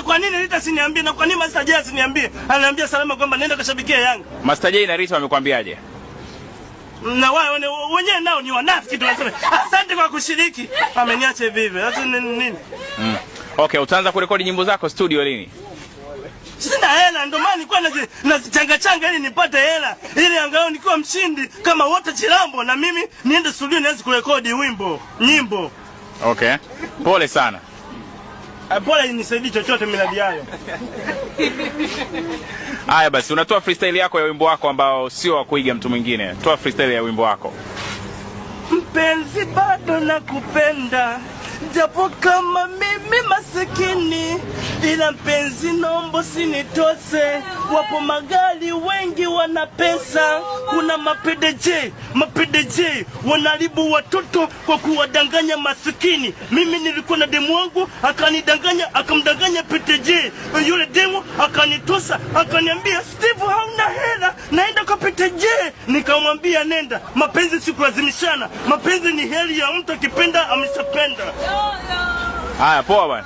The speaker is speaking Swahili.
kwa nini Rita siniambie na kwa nini Master J siniambie? Ananiambia Salama kwamba nenda kashabikia Yanga. Master J na Rita wamekwambiaje? Na wao wenyewe nao ni wanafiki tu wanasema. Asante kwa kushiriki. Ameniacha hivi hivi. Hata nini? Okay, utaanza kurekodi nyimbo zako studio lini? Sina hela ndio maana nilikuwa changa ili nipate hela. Ili angalau nikiwa mshindi kama wote Chilambo na mimi niende studio nianze kurekodi nyimbo. Okay. Pole sana. Pole nisaidie chochote miradi yayo. Haya basi, unatoa freestyle yako ya wimbo wako ambao sio wa kuiga mtu mwingine. Toa freestyle ya wimbo wako. Mpenzi bado nakupenda, japo kama mimi masikini, ila mpenzi nombo sinitose. Wapo magari wengi wana pesa, kuna mapedeje wanaribu watoto kwa kuwadanganya masikini. Mimi nilikuwa na demu wangu akanidanganya, akamdanganya pedeje. Yule demu akanitosa, akaniambia Steve hauna hela, naenda kwa pedeje. Nikamwambia nenda, mapenzi si kulazimishana, mapenzi ni heri ya mtu akipenda ameshapenda. Haya, poa bwana.